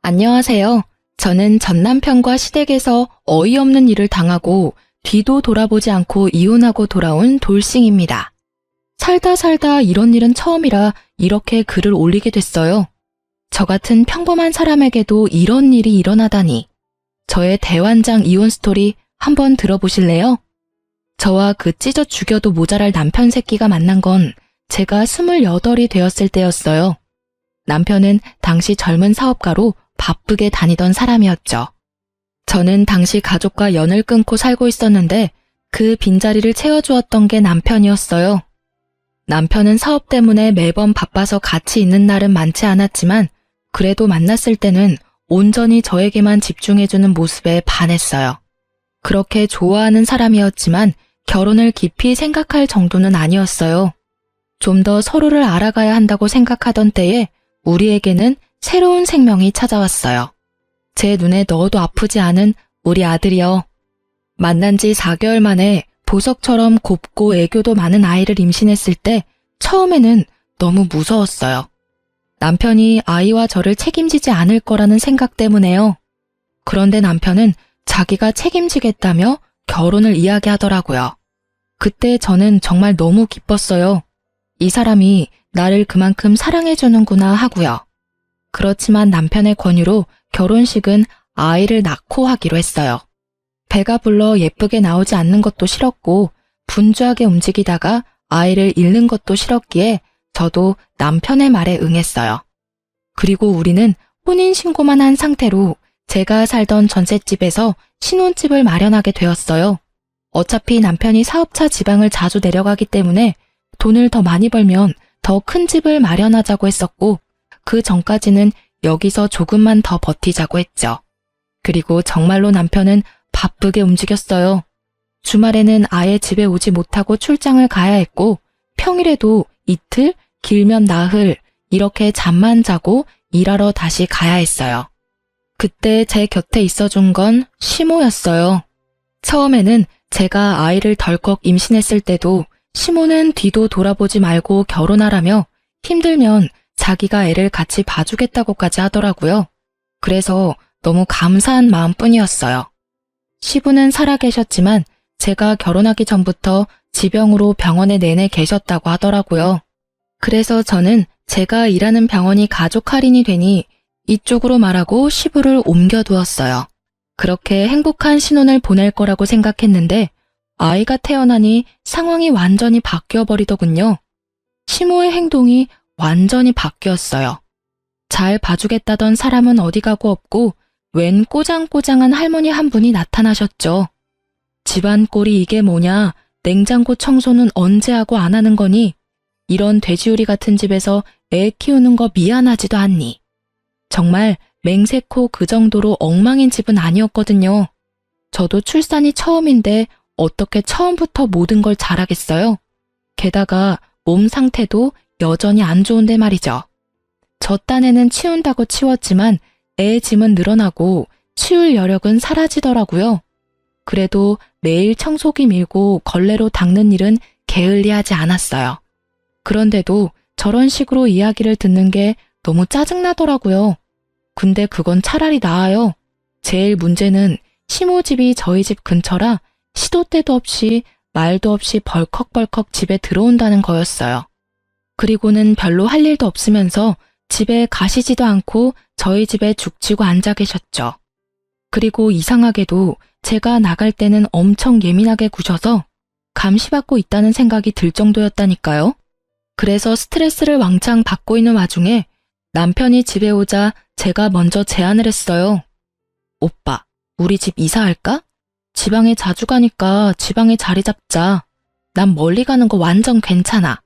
안녕하세요. 저는 전 남편과 시댁에서 어이없는 일을 당하고 뒤도 돌아보지 않고 이혼하고 돌아온 돌싱입니다. 살다 이런 일은 처음이라 이렇게 글을 올리게 됐어요. 저 같은 평범한 사람에게도 이런 일이 일어나다니. 저의 대환장 이혼 스토리 한번 들어보실래요? 저와 그 찢어 죽여도 모자랄 남편 새끼가 만난 건 제가 28이 되었을 때였어요. 남편은 당시 젊은 사업가로 바쁘게 다니던 사람이었죠. 저는 당시 가족과 연을 끊고 살고 있었는데 그 빈자리를 채워주었던 게 남편이었어요. 남편은 사업 때문에 매번 바빠서 같이 있는 날은 많지 않았지만 그래도 만났을 때는 온전히 저에게만 집중해주는 모습에 반했어요. 그렇게 좋아하는 사람이었지만 결혼을 깊이 생각할 정도는 아니었어요. 좀 더 서로를 알아가야 한다고 생각하던 때에 우리에게는 새로운 생명이 찾아왔어요. 제 눈에 넣어도 아프지 않은 우리 아들이요. 만난 지 4개월 만에 보석처럼 곱고 애교도 많은 아이를 임신했을 때 처음에는 너무 무서웠어요. 남편이 아이와 저를 책임지지 않을 거라는 생각 때문에요. 그런데 남편은 자기가 책임지겠다며 결혼을 이야기하더라고요. 그때 저는 정말 너무 기뻤어요. 이 사람이 나를 그만큼 사랑해주는구나 하고요. 그렇지만 남편의 권유로 결혼식은 아이를 낳고 하기로 했어요. 배가 불러 예쁘게 나오지 않는 것도 싫었고 분주하게 움직이다가 아이를 잃는 것도 싫었기에 저도 남편의 말에 응했어요. 그리고 우리는 혼인신고만 한 상태로 제가 살던 전셋집에서 신혼집을 마련하게 되었어요. 어차피 남편이 사업차 지방을 자주 내려가기 때문에 돈을 더 많이 벌면 더 큰 집을 마련하자고 했었고 그 전까지는 여기서 조금만 더 버티자고 했죠. 그리고 정말로 남편은 바쁘게 움직였어요. 주말에는 아예 집에 오지 못하고 출장을 가야 했고 평일에도 이틀, 길면 나흘 이렇게 잠만 자고 일하러 다시 가야 했어요. 그때 제 곁에 있어준 건 시모였어요. 처음에는 제가 아이를 덜컥 임신했을 때도 시모는 뒤도 돌아보지 말고 결혼하라며 힘들면 자기가 애를 같이 봐주겠다고까지 하더라고요. 그래서 너무 감사한 마음뿐이었어요. 시부는 살아계셨지만 제가 결혼하기 전부터 지병으로 병원에 내내 계셨다고 하더라고요. 그래서 저는 제가 일하는 병원이 가족 할인이 되니 이쪽으로 말하고 시부를 옮겨두었어요. 그렇게 행복한 신혼을 보낼 거라고 생각했는데 아이가 태어나니 상황이 완전히 바뀌어버리더군요. 시모의 행동이 완전히 바뀌었어요. 잘 봐주겠다던 사람은 어디 가고 없고 웬 꼬장꼬장한 할머니 한 분이 나타나셨죠. 집안 꼴이 이게 뭐냐, 냉장고 청소는 언제 하고 안 하는 거니, 이런 돼지우리 같은 집에서 애 키우는 거 미안하지도 않니. 정말 맹세코 그 정도로 엉망인 집은 아니었거든요. 저도 출산이 처음인데 어떻게 처음부터 모든 걸 잘하겠어요? 게다가 몸 상태도 여전히 안 좋은데 말이죠. 저 딴에는 치운다고 치웠지만 애 짐은 늘어나고 치울 여력은 사라지더라고요. 그래도 매일 청소기 밀고 걸레로 닦는 일은 게을리하지 않았어요. 그런데도 저런 식으로 이야기를 듣는 게 너무 짜증나더라고요. 근데 그건 차라리 나아요. 제일 문제는 시모 집이 저희 집 근처라 시도 때도 없이 말도 없이 벌컥벌컥 집에 들어온다는 거였어요. 그리고는 별로 할 일도 없으면서 집에 가시지도 않고 저희 집에 죽치고 앉아 계셨죠. 그리고 이상하게도 제가 나갈 때는 엄청 예민하게 구셔서 감시받고 있다는 생각이 들 정도였다니까요. 그래서 스트레스를 왕창 받고 있는 와중에 남편이 집에 오자 제가 먼저 제안을 했어요. 오빠, 우리 집 이사할까? 지방에 자주 가니까 지방에 자리 잡자. 난 멀리 가는 거 완전 괜찮아.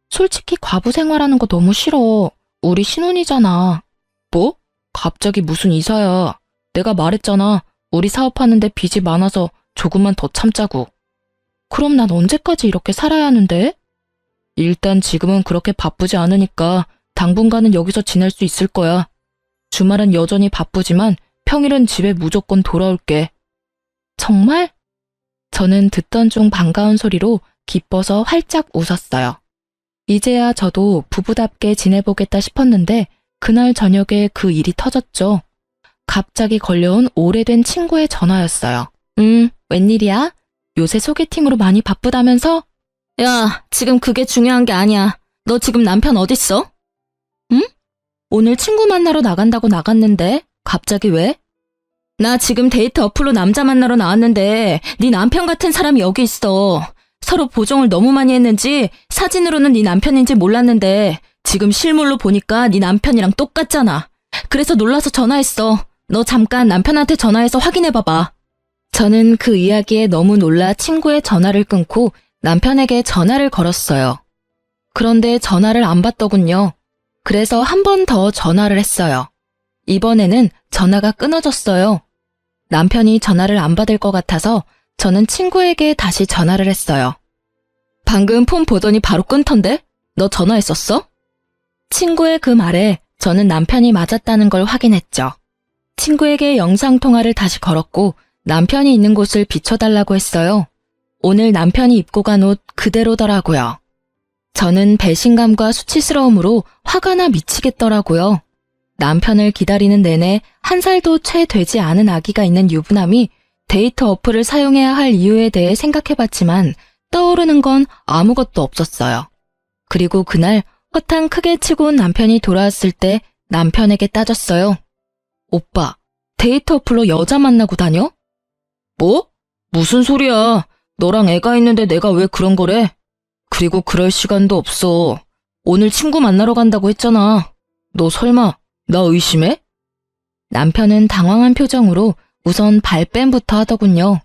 솔직히 과부 생활하는 거 너무 싫어. 우리 신혼이잖아. 뭐? 갑자기 무슨 이사야. 내가 말했잖아. 우리 사업하는데 빚이 많아서 조금만 더 참자고. 그럼 난 언제까지 이렇게 살아야 하는데? 일단 지금은 그렇게 바쁘지 않으니까 당분간은 여기서 지낼 수 있을 거야. 주말은 여전히 바쁘지만 평일은 집에 무조건 돌아올게. 정말? 저는 듣던 중 반가운 소리로 기뻐서 활짝 웃었어요. 이제야 저도 부부답게 지내보겠다 싶었는데 그날 저녁에 그 일이 터졌죠. 갑자기 걸려온 오래된 친구의 전화였어요. 웬일이야? 요새 소개팅으로 많이 바쁘다면서? 야, 지금 그게 중요한 게 아니야. 너 지금 남편 어딨어? 응? 오늘 친구 만나러 나간다고 나갔는데 갑자기 왜? 나 지금 데이트 어플로 남자 만나러 나왔는데 네 남편 같은 사람이 여기 있어. 서로 보정을 너무 많이 했는지 사진으로는 네 남편인지 몰랐는데 지금 실물로 보니까 네 남편이랑 똑같잖아. 그래서 놀라서 전화했어. 너 잠깐 남편한테 전화해서 확인해봐봐. 저는 그 이야기에 너무 놀라 친구의 전화를 끊고 남편에게 전화를 걸었어요. 그런데 전화를 안 받더군요. 그래서 한 번 더 전화를 했어요. 이번에는 전화가 끊어졌어요. 남편이 전화를 안 받을 것 같아서 저는 친구에게 다시 전화를 했어요. 방금 폰 보더니 바로 끊던데? 너 전화했었어? 친구의 그 말에 저는 남편이 맞았다는 걸 확인했죠. 친구에게 영상통화를 다시 걸었고 남편이 있는 곳을 비춰달라고 했어요. 오늘 남편이 입고 간 옷 그대로더라고요. 저는 배신감과 수치스러움으로 화가 나 미치겠더라고요. 남편을 기다리는 내내 1살도 채 되지 않은 아기가 있는 유부남이 데이트 어플을 사용해야 할 이유에 대해 생각해봤지만 떠오르는 건 아무것도 없었어요. 그리고 그날 허탕 크게 치고 온 남편이 돌아왔을 때 남편에게 따졌어요. 오빠, 데이트 어플로 여자 만나고 다녀? 뭐? 무슨 소리야. 너랑 애가 있는데 내가 왜 그런 거래? 그리고 그럴 시간도 없어. 오늘 친구 만나러 간다고 했잖아. 너 설마 나 의심해? 남편은 당황한 표정으로 우선 발뺌부터 하더군요.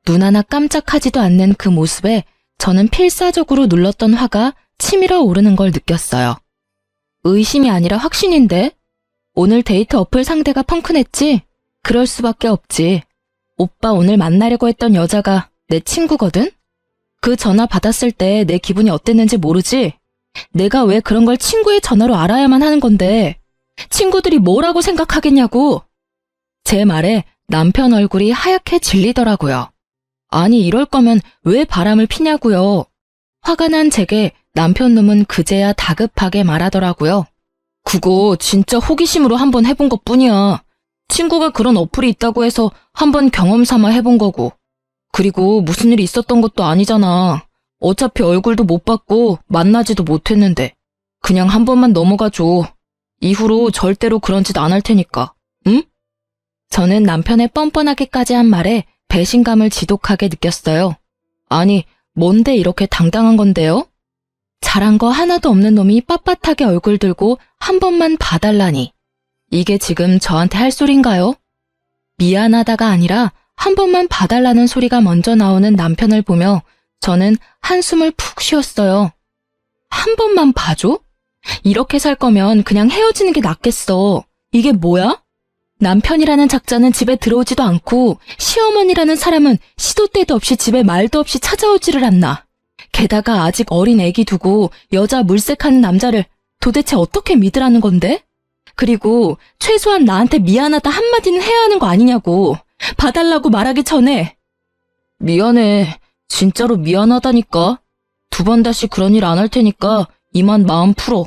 눈 하나 깜짝하지도 않는 그 모습에 저는 필사적으로 눌렀던 화가 치밀어 오르는 걸 느꼈어요. 의심이 아니라 확신인데? 오늘 데이트 어플 상대가 펑크냈지? 그럴 수밖에 없지. 오빠 오늘 만나려고 했던 여자가 내 친구거든? 그 전화 받았을 때 내 기분이 어땠는지 모르지? 내가 왜 그런 걸 친구의 전화로 알아야만 하는 건데 친구들이 뭐라고 생각하겠냐고. 제 말에 남편 얼굴이 하얗게 질리더라고요. 아니 이럴 거면 왜 바람을 피냐고요. 화가 난 제게 남편 놈은 그제야 다급하게 말하더라고요. 그거 진짜 호기심으로 한번 해본 것뿐이야. 친구가 그런 어플이 있다고 해서 한번 경험 삼아 해본 거고. 그리고 무슨 일이 있었던 것도 아니잖아. 어차피 얼굴도 못 봤고 만나지도 못했는데. 그냥 한 번만 넘어가줘. 이후로 절대로 그런 짓 안 할 테니까. 응? 저는 남편의 뻔뻔하게까지 한 말에 배신감을 지독하게 느꼈어요. 아니, 뭔데 이렇게 당당한 건데요? 잘한 거 하나도 없는 놈이 빳빳하게 얼굴 들고 한 번만 봐달라니. 이게 지금 저한테 할 소린가요? 미안하다가 아니라 한 번만 봐달라는 소리가 먼저 나오는 남편을 보며 저는 한숨을 푹 쉬었어요. 한 번만 봐줘? 이렇게 살 거면 그냥 헤어지는 게 낫겠어. 이게 뭐야? 남편이라는 작자는 집에 들어오지도 않고 시어머니라는 사람은 시도 때도 없이 집에 말도 없이 찾아오지를 않나. 게다가 아직 어린 애기 두고 여자 물색하는 남자를 도대체 어떻게 믿으라는 건데? 그리고 최소한 나한테 미안하다 한마디는 해야 하는 거 아니냐고. 봐달라고 말하기 전에. 미안해. 진짜로 미안하다니까. 2번 다시 그런 일 안 할 테니까 이만 마음 풀어.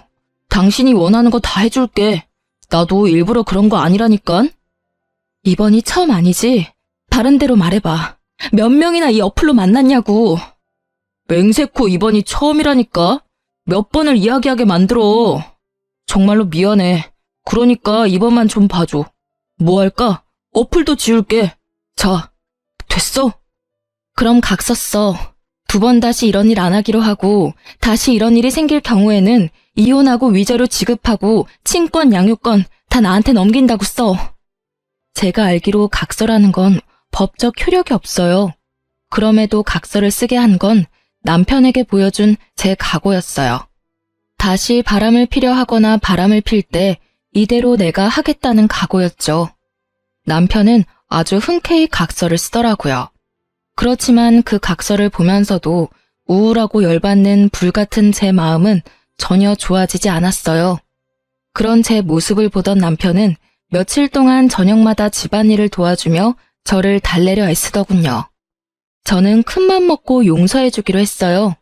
당신이 원하는 거 다 해줄게. 나도 일부러 그런 거 아니라니깐. 이번이 처음 아니지? 다른 데로 말해봐. 몇 명이나 이 어플로 만났냐고. 맹세코 이번이 처음이라니까. 몇 번을 이야기하게 만들어. 정말로 미안해. 그러니까 이번만 좀 봐줘. 뭐 할까? 어플도 지울게. 자, 됐어? 그럼 각 썼어. 2번 다시 이런 일 안 하기로 하고 다시 이런 일이 생길 경우에는 이혼하고 위자료 지급하고 친권, 양육권 다 나한테 넘긴다고 써. 제가 알기로 각서라는 건 법적 효력이 없어요. 그럼에도 각서를 쓰게 한 건 남편에게 보여준 제 각오였어요. 다시 바람을 피려 하거나 바람을 필 때 이대로 내가 하겠다는 각오였죠. 남편은 아주 흔쾌히 각서를 쓰더라고요. 그렇지만 그 각서를 보면서도 우울하고 열받는 불같은 제 마음은 전혀 좋아지지 않았어요. 그런 제 모습을 보던 남편은 며칠 동안 저녁마다 집안일을 도와주며 저를 달래려 애쓰더군요. 저는 큰맘 먹고 용서해주기로 했어요.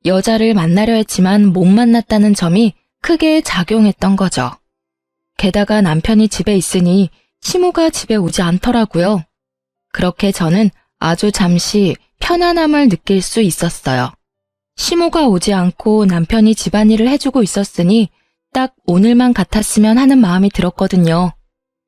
여자를 만나려 했지만 못 만났다는 점이 크게 작용했던 거죠. 게다가 남편이 집에 있으니 시모가 집에 오지 않더라고요. 그렇게 저는 아주 잠시 편안함을 느낄 수 있었어요. 시모가 오지 않고 남편이 집안일을 해주고 있었으니 딱 오늘만 같았으면 하는 마음이 들었거든요.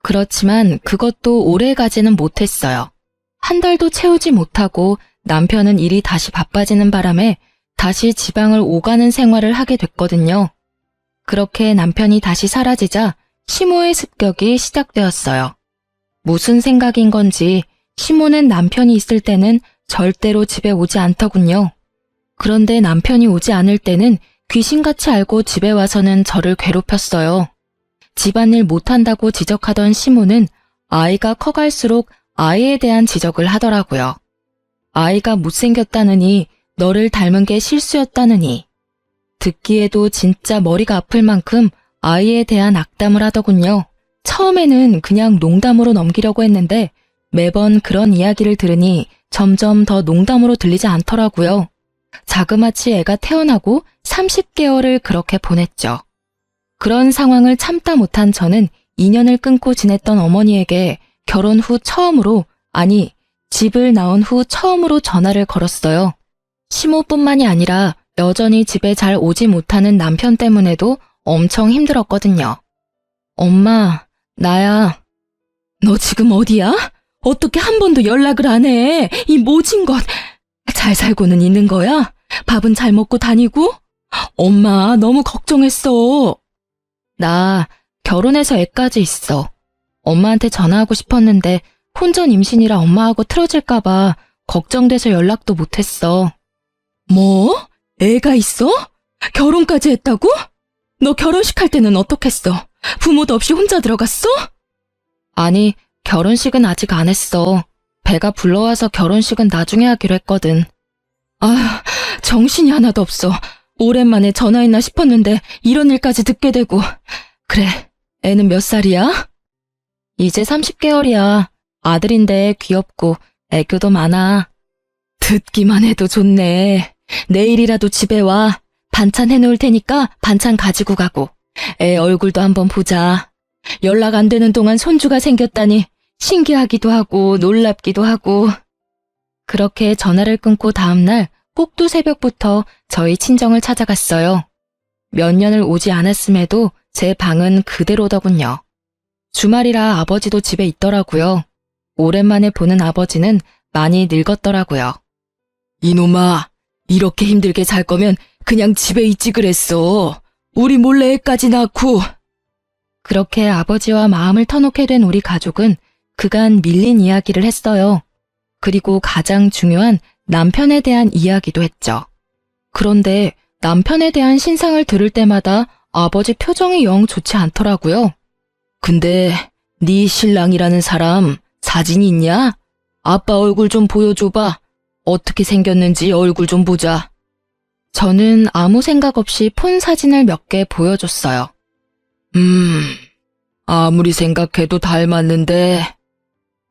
그렇지만 그것도 오래 가지는 못했어요. 한 달도 채우지 못하고 남편은 일이 다시 바빠지는 바람에 다시 지방을 오가는 생활을 하게 됐거든요. 그렇게 남편이 다시 사라지자 시모의 습격이 시작되었어요. 무슨 생각인 건지 시모는 남편이 있을 때는 절대로 집에 오지 않더군요. 그런데 남편이 오지 않을 때는 귀신같이 알고 집에 와서는 저를 괴롭혔어요. 집안일 못한다고 지적하던 시모는 아이가 커갈수록 아이에 대한 지적을 하더라고요. 아이가 못생겼다느니, 너를 닮은 게 실수였다느니. 듣기에도 진짜 머리가 아플 만큼 아이에 대한 악담을 하더군요. 처음에는 그냥 농담으로 넘기려고 했는데 매번 그런 이야기를 들으니 점점 더 농담으로 들리지 않더라고요. 자그마치 애가 태어나고 30개월을 그렇게 보냈죠. 그런 상황을 참다 못한 저는 인연을 끊고 지냈던 어머니에게 결혼 후 처음으로, 아니, 집을 나온 후 처음으로 전화를 걸었어요. 시모뿐만이 아니라 여전히 집에 잘 오지 못하는 남편 때문에도 엄청 힘들었거든요. 엄마, 나야. 너 지금 어디야? 어떻게 한 번도 연락을 안 해? 이 모진 것. 잘 살고는 있는 거야? 밥은 잘 먹고 다니고? 엄마, 너무 걱정했어. 나 결혼해서 애까지 있어. 엄마한테 전화하고 싶었는데 혼전 임신이라 엄마하고 틀어질까봐 걱정돼서 연락도 못했어. 뭐? 애가 있어? 결혼까지 했다고? 너 결혼식 할 때는 어떻겠어? 부모도 없이 혼자 들어갔어? 아니, 결혼식은 아직 안 했어. 배가 불러와서 결혼식은 나중에 하기로 했거든. 아, 정신이 하나도 없어. 오랜만에 전화했나 싶었는데 이런 일까지 듣게 되고. 그래, 애는 몇 살이야? 이제 30개월이야. 아들인데 귀엽고 애교도 많아. 듣기만 해도 좋네. 내일이라도 집에 와. 반찬 해놓을 테니까 반찬 가지고 가고. 애 얼굴도 한번 보자. 연락 안 되는 동안 손주가 생겼다니 신기하기도 하고 놀랍기도 하고. 그렇게 전화를 끊고 다음날 꼭두 새벽부터 저희 친정을 찾아갔어요. 몇 년을 오지 않았음에도 제 방은 그대로더군요. 주말이라 아버지도 집에 있더라고요. 오랜만에 보는 아버지는 많이 늙었더라고요. 이놈아, 이렇게 힘들게 살 거면 그냥 집에 있지 그랬어. 우리 몰래 애까지 낳고. 그렇게 아버지와 마음을 터놓게 된 우리 가족은 그간 밀린 이야기를 했어요. 그리고 가장 중요한 남편에 대한 이야기도 했죠. 그런데 남편에 대한 신상을 들을 때마다 아버지 표정이 영 좋지 않더라고요. 근데 네 신랑이라는 사람 사진 있냐? 아빠 얼굴 좀 보여줘봐. 어떻게 생겼는지 얼굴 좀 보자. 저는 아무 생각 없이 폰 사진을 몇 개 보여줬어요. 아무리 생각해도 닮았는데.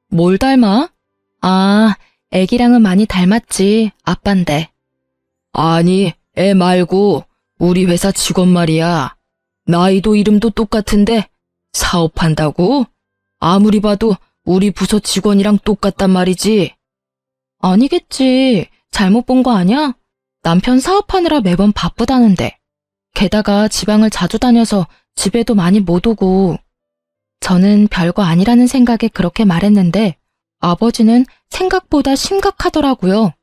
뭘 닮아? 아, 애기랑은 많이 닮았지, 아빤데. 아니, 애 말고 우리 회사 직원 말이야. 나이도 이름도 똑같은데 사업한다고? 아무리 봐도 우리 부서 직원이랑 똑같단 말이지. 아니겠지. 잘못 본 거 아냐? 남편 사업하느라 매번 바쁘다는데. 게다가 지방을 자주 다녀서 집에도 많이 못 오고. 저는 별거 아니라는 생각에 그렇게 말했는데 아버지는 생각보다 심각하더라고요.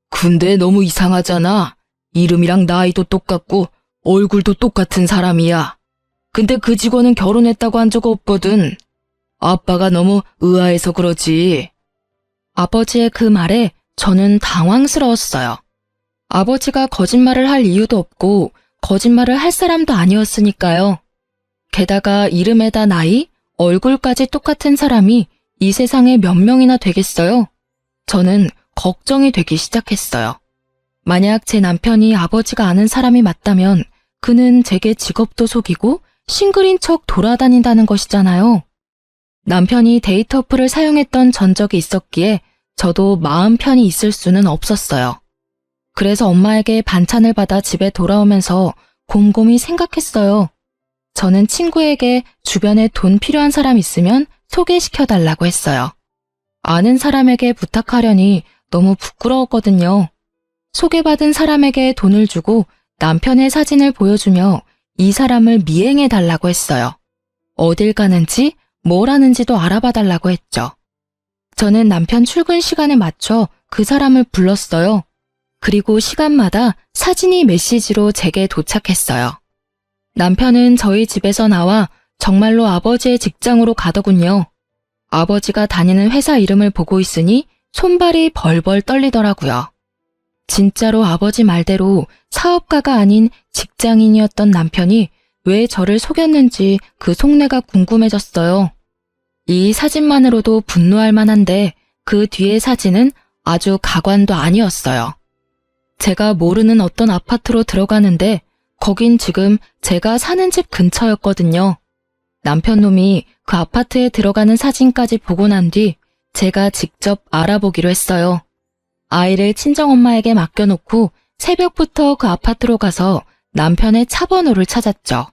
근데 너무 이상하잖아. 이름이랑 나이도 똑같고 얼굴도 똑같은 사람이야. 근데 그 직원은 결혼했다고 한 적 없거든. 아빠가 너무 의아해서 그러지. 아버지의 그 말에 저는 당황스러웠어요. 아버지가 거짓말을 할 이유도 없고 거짓말을 할 사람도 아니었으니까요. 게다가 이름에다 나이, 얼굴까지 똑같은 사람이 이 세상에 몇 명이나 되겠어요? 저는 걱정이 되기 시작했어요. 만약 제 남편이 아버지가 아는 사람이 맞다면 그는 제게 직업도 속이고 싱글인 척 돌아다닌다는 것이잖아요. 남편이 데이트 어플을 사용했던 전적이 있었기에 저도 마음 편히 있을 수는 없었어요. 그래서 엄마에게 반찬을 받아 집에 돌아오면서 곰곰이 생각했어요. 저는 친구에게 주변에 돈 필요한 사람 있으면 소개시켜달라고 했어요. 아는 사람에게 부탁하려니 너무 부끄러웠거든요. 소개받은 사람에게 돈을 주고 남편의 사진을 보여주며 이 사람을 미행해달라고 했어요. 어딜 가는지 뭘 하는지도 알아봐달라고 했죠. 저는 남편 출근 시간에 맞춰 그 사람을 불렀어요. 그리고 시간마다 사진이 메시지로 제게 도착했어요. 남편은 저희 집에서 나와 정말로 아버지의 직장으로 가더군요. 아버지가 다니는 회사 이름을 보고 있으니 손발이 벌벌 떨리더라고요. 진짜로 아버지 말대로 사업가가 아닌 직장인이었던 남편이 왜 저를 속였는지 그 속내가 궁금해졌어요. 이 사진만으로도 분노할 만한데 그 뒤의 사진은 아주 가관도 아니었어요. 제가 모르는 어떤 아파트로 들어가는데 거긴 지금 제가 사는 집 근처였거든요. 남편 놈이 그 아파트에 들어가는 사진까지 보고 난 뒤 제가 직접 알아보기로 했어요. 아이를 친정엄마에게 맡겨놓고 새벽부터 그 아파트로 가서 남편의 차 번호를 찾았죠.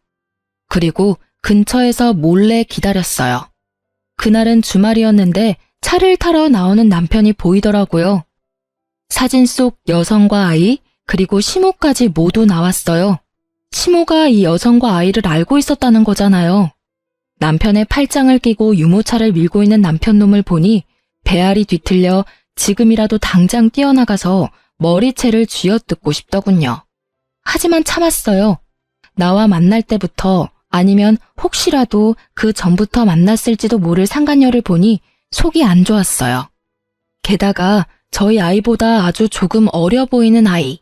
그리고 근처에서 몰래 기다렸어요. 그날은 주말이었는데 차를 타러 나오는 남편이 보이더라고요. 사진 속 여성과 아이, 그리고 시모까지 모두 나왔어요. 시모가 이 여성과 아이를 알고 있었다는 거잖아요. 남편의 팔짱을 끼고 유모차를 밀고 있는 남편 놈을 보니 배알이 뒤틀려 지금이라도 당장 뛰어나가서 머리채를 쥐어뜯고 싶더군요. 하지만 참았어요. 나와 만날 때부터 아니면 혹시라도 그 전부터 만났을지도 모를 상간녀를 보니 속이 안 좋았어요. 게다가 저희 아이보다 아주 조금 어려 보이는 아이.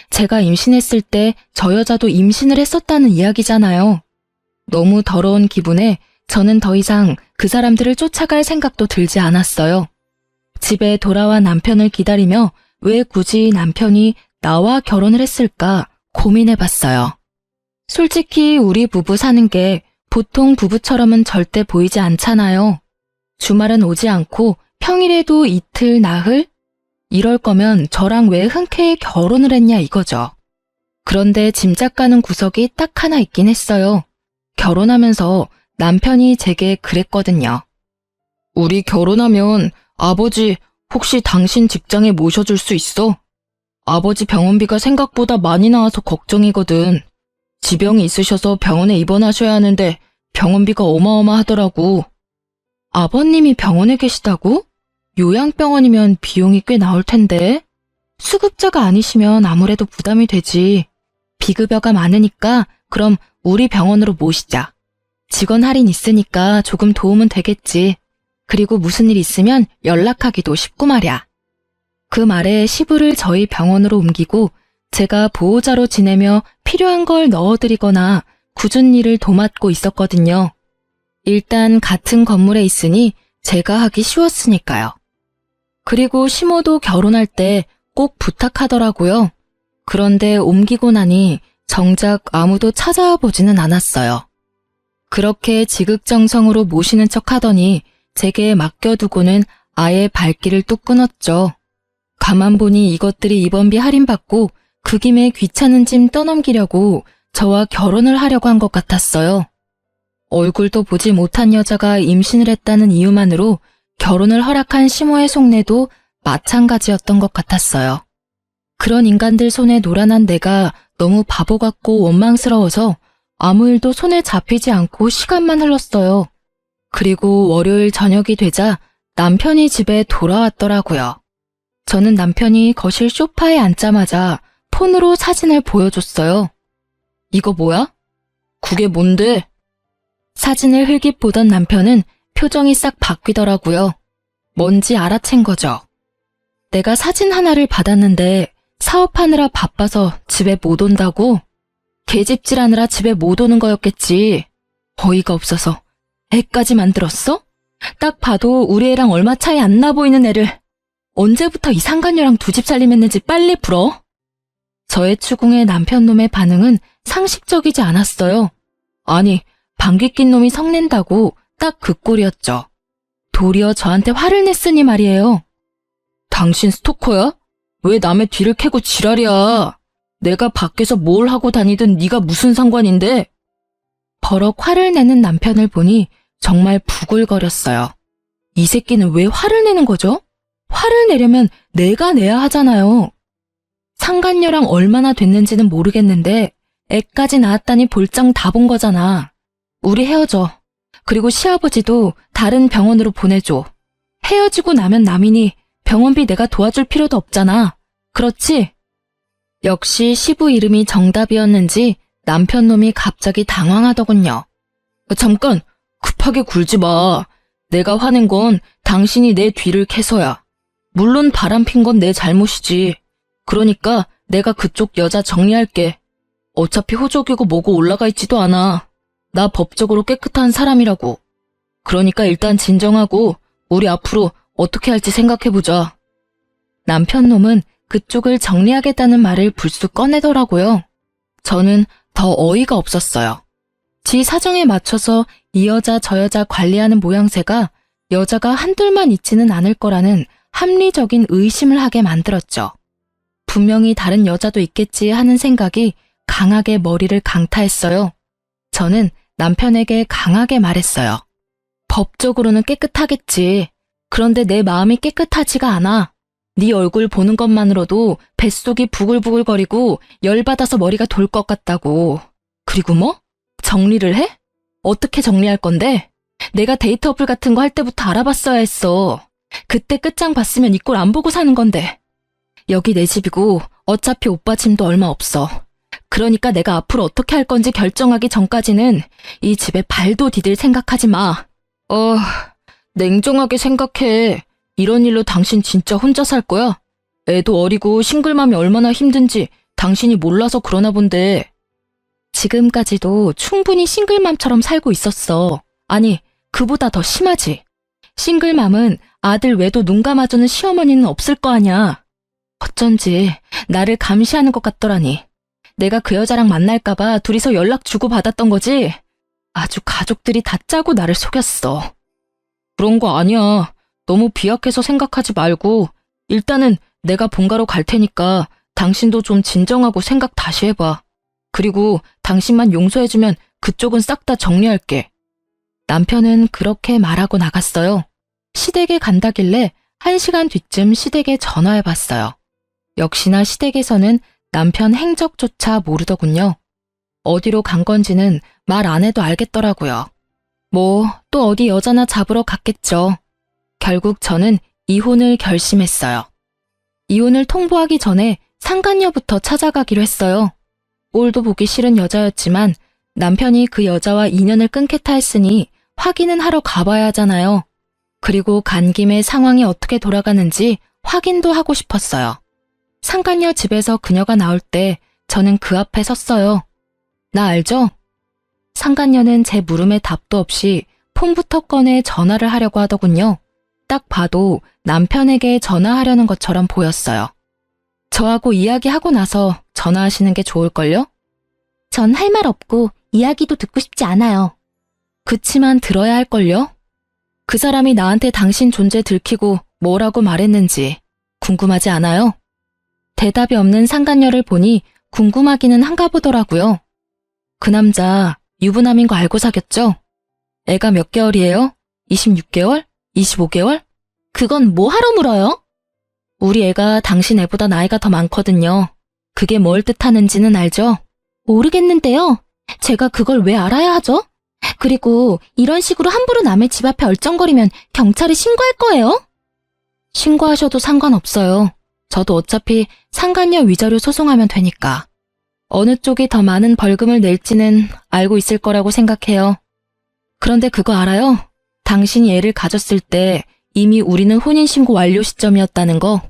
제가 임신했을 때 저 여자도 임신을 했었다는 이야기잖아요. 너무 더러운 기분에 저는 더 이상 그 사람들을 쫓아갈 생각도 들지 않았어요. 집에 돌아와 남편을 기다리며 왜 굳이 남편이 나와 결혼을 했을까 고민해봤어요. 솔직히 우리 부부 사는 게 보통 부부처럼은 절대 보이지 않잖아요. 주말은 오지 않고 평일에도 이틀, 나흘? 이럴 거면 저랑 왜 흔쾌히 결혼을 했냐 이거죠. 그런데 짐작 가는 구석이 딱 하나 있긴 했어요. 결혼하면서 남편이 제게 그랬거든요. 우리 결혼하면 아버지 혹시 당신 직장에 모셔줄 수 있어? 아버지 병원비가 생각보다 많이 나와서 걱정이거든. 지병이 있으셔서 병원에 입원하셔야 하는데 병원비가 어마어마하더라고. 아버님이 병원에 계시다고? 요양병원이면 비용이 꽤 나올 텐데. 수급자가 아니시면 아무래도 부담이 되지. 비급여가 많으니까 그럼 우리 병원으로 모시자. 직원 할인 있으니까 조금 도움은 되겠지. 그리고 무슨 일 있으면 연락하기도 쉽고 말야. 그 말에 시부를 저희 병원으로 옮기고 제가 보호자로 지내며 필요한 걸 넣어드리거나 굳은 일을 도맡고 있었거든요. 일단 같은 건물에 있으니 제가 하기 쉬웠으니까요. 그리고 시모도 결혼할 때 꼭 부탁하더라고요. 그런데 옮기고 나니 정작 아무도 찾아와 보지는 않았어요. 그렇게 지극정성으로 모시는 척 하더니 제게 맡겨두고는 아예 발길을 뚝 끊었죠. 가만 보니 이것들이 입원비 할인받고 그 김에 귀찮은 짐 떠넘기려고 저와 결혼을 하려고 한 것 같았어요. 얼굴도 보지 못한 여자가 임신을 했다는 이유만으로 결혼을 허락한 시모의 속내도 마찬가지였던 것 같았어요. 그런 인간들 손에 노란한 내가 너무 바보 같고 원망스러워서 아무 일도 손에 잡히지 않고 시간만 흘렀어요. 그리고 월요일 저녁이 되자 남편이 집에 돌아왔더라고요. 저는 남편이 거실 소파에 앉자마자 폰으로 사진을 보여줬어요. 이거 뭐야? 그게 뭔데? 사진을 흘깃 보던 남편은 표정이 싹 바뀌더라고요. 뭔지 알아챈 거죠. 내가 사진 하나를 받았는데 사업하느라 바빠서 집에 못 온다고? 개집질하느라 집에 못 오는 거였겠지. 어이가 없어서 애까지 만들었어? 딱 봐도 우리 애랑 얼마 차이 안 나 보이는 애를 언제부터 이 상간녀랑 두 집 살림했는지 빨리 불어. 저의 추궁에 남편 놈의 반응은 상식적이지 않았어요. 아니, 방귀 낀 놈이 성낸다고 딱 그 꼴이었죠. 도리어 저한테 화를 냈으니 말이에요. 당신 스토커야? 왜 남의 뒤를 캐고 지랄이야? 내가 밖에서 뭘 하고 다니든 네가 무슨 상관인데? 버럭 화를 내는 남편을 보니 정말 부글거렸어요. 이 새끼는 왜 화를 내는 거죠? 화를 내려면 내가 내야 하잖아요. 상간녀랑 얼마나 됐는지는 모르겠는데 애까지 낳았다니 볼장 다 본 거잖아. 우리 헤어져. 그리고 시아버지도 다른 병원으로 보내줘. 헤어지고 나면 남이니 병원비 내가 도와줄 필요도 없잖아. 그렇지? 역시 시부 이름이 정답이었는지 남편 놈이 갑자기 당황하더군요. 잠깐, 급하게 굴지 마. 내가 화낸 건 당신이 내 뒤를 캐서야. 물론 바람핀 건 내 잘못이지. 그러니까 내가 그쪽 여자 정리할게. 어차피 호적이고 뭐고 올라가 있지도 않아. 나 법적으로 깨끗한 사람이라고. 그러니까 일단 진정하고 우리 앞으로 어떻게 할지 생각해보자. 남편 놈은 그쪽을 정리하겠다는 말을 불쑥 꺼내더라고요. 저는 더 어이가 없었어요. 지 사정에 맞춰서 이 여자 저 여자 관리하는 모양새가 여자가 한둘만 있지는 않을 거라는 합리적인 의심을 하게 만들었죠. 분명히 다른 여자도 있겠지 하는 생각이 강하게 머리를 강타했어요. 저는 남편에게 강하게 말했어요. 법적으로는 깨끗하겠지. 그런데 내 마음이 깨끗하지가 않아. 네 얼굴 보는 것만으로도 뱃속이 부글부글거리고 열받아서 머리가 돌 것 같다고. 그리고 뭐? 정리를 해? 어떻게 정리할 건데? 내가 데이터 어플 같은 거 할 때부터 알아봤어야 했어. 그때 끝장 봤으면 이 꼴 안 보고 사는 건데. 여기 내 집이고 어차피 오빠 짐도 얼마 없어. 그러니까 내가 앞으로 어떻게 할 건지 결정하기 전까지는 이 집에 발도 디딜 생각하지 마. 냉정하게 생각해. 이런 일로 당신 진짜 혼자 살 거야? 애도 어리고 싱글맘이 얼마나 힘든지 당신이 몰라서 그러나 본데. 지금까지도 충분히 싱글맘처럼 살고 있었어. 아니, 그보다 더 심하지. 싱글맘은 아들 외도 눈 감아주는 시어머니는 없을 거 아냐. 어쩐지 나를 감시하는 것 같더라니. 내가 그 여자랑 만날까봐 둘이서 연락 주고받았던 거지. 아주 가족들이 다 짜고 나를 속였어. 그런 거 아니야. 너무 비약해서 생각하지 말고 일단은 내가 본가로 갈 테니까 당신도 좀 진정하고 생각 다시 해봐. 그리고 당신만 용서해주면 그쪽은 싹 다 정리할게. 남편은 그렇게 말하고 나갔어요. 시댁에 간다길래 1시간 뒤쯤 시댁에 전화해봤어요. 역시나 시댁에서는 남편 행적조차 모르더군요. 어디로 간 건지는 말 안 해도 알겠더라고요. 뭐 또 어디 여자나 잡으러 갔겠죠. 결국 저는 이혼을 결심했어요. 이혼을 통보하기 전에 상간녀부터 찾아가기로 했어요. 꼴도 보기 싫은 여자였지만 남편이 그 여자와 인연을 끊겠다 했으니 확인은 하러 가봐야 하잖아요. 그리고 간 김에 상황이 어떻게 돌아가는지 확인도 하고 싶었어요. 상간녀 집에서 그녀가 나올 때 저는 그 앞에 섰어요. 나 알죠? 상간녀는 제 물음에 답도 없이 폰부터 꺼내 전화를 하려고 하더군요. 딱 봐도 남편에게 전화하려는 것처럼 보였어요. 저하고 이야기하고 나서 전화하시는 게 좋을걸요? 전 할 말 없고 이야기도 듣고 싶지 않아요. 그치만 들어야 할걸요? 그 사람이 나한테 당신 존재 들키고 뭐라고 말했는지 궁금하지 않아요? 대답이 없는 상간녀를 보니 궁금하기는 한가 보더라고요. 그 남자 유부남인 거 알고 사귀었죠? 애가 몇 개월이에요? 26개월? 25개월? 그건 뭐 하러 물어요? 우리 애가 당신 애보다 나이가 더 많거든요. 그게 뭘 뜻하는지는 알죠? 모르겠는데요. 제가 그걸 왜 알아야 하죠? 그리고 이런 식으로 함부로 남의 집 앞에 얼쩡거리면 경찰에 신고할 거예요? 신고하셔도 상관없어요. 저도 어차피 상간녀 위자료 소송하면 되니까. 어느 쪽이 더 많은 벌금을 낼지는 알고 있을 거라고 생각해요. 그런데 그거 알아요? 당신이 애를 가졌을 때 이미 우리는 혼인신고 완료 시점이었다는 거.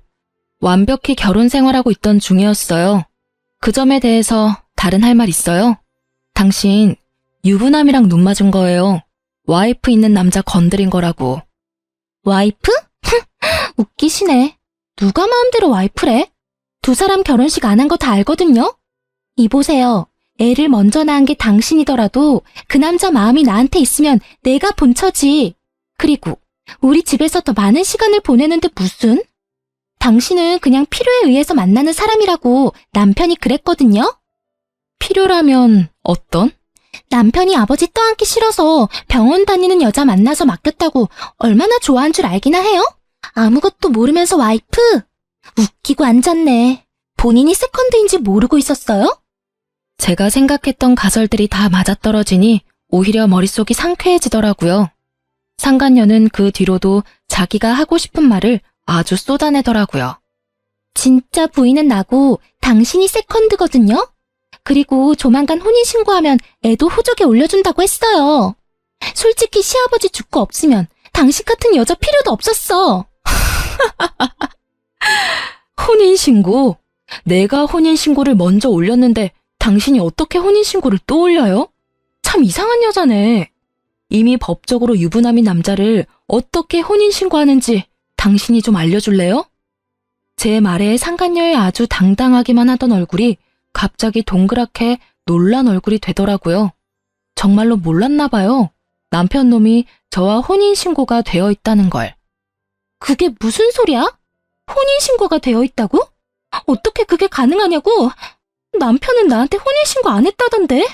완벽히 결혼 생활하고 있던 중이었어요. 그 점에 대해서 다른 할 말 있어요? 당신 유부남이랑 눈 맞은 거예요. 와이프 있는 남자 건드린 거라고. 와이프? 웃기시네. 누가 마음대로 와이프래? 두 사람 결혼식 안 한 거 다 알거든요? 이보세요. 애를 먼저 낳은 게 당신이더라도 그 남자 마음이 나한테 있으면 내가 본처지. 그리고 우리 집에서 더 많은 시간을 보내는데 무슨? 당신은 그냥 필요에 의해서 만나는 사람이라고 남편이 그랬거든요? 필요라면 어떤? 남편이 아버지 떠안기 싫어서 병원 다니는 여자 만나서 맡겼다고 얼마나 좋아한 줄 알기나 해요? 아무것도 모르면서 와이프? 웃기고 앉았네. 본인이 세컨드인지 모르고 있었어요? 제가 생각했던 가설들이 다 맞아떨어지니 오히려 머릿속이 상쾌해지더라고요. 상간녀는 그 뒤로도 자기가 하고 싶은 말을 아주 쏟아내더라고요. 진짜 부인은 나고 당신이 세컨드거든요? 그리고 조만간 혼인신고하면 애도 호적에 올려준다고 했어요. 솔직히 시아버지 죽고 없으면 당신 같은 여자 필요도 없었어. 혼인신고? 내가 혼인신고를 먼저 올렸는데 당신이 어떻게 혼인신고를 또 올려요? 참 이상한 여자네. 이미 법적으로 유부남인 남자를 어떻게 혼인신고하는지 당신이 좀 알려줄래요? 제 말에 상간녀의 아주 당당하기만 하던 얼굴이 갑자기 동그랗게 놀란 얼굴이 되더라고요. 정말로 몰랐나 봐요. 남편 놈이 저와 혼인신고가 되어 있다는 걸. 그게 무슨 소리야? 혼인신고가 되어 있다고? 어떻게 그게 가능하냐고? 남편은 나한테 혼인신고 안 했다던데?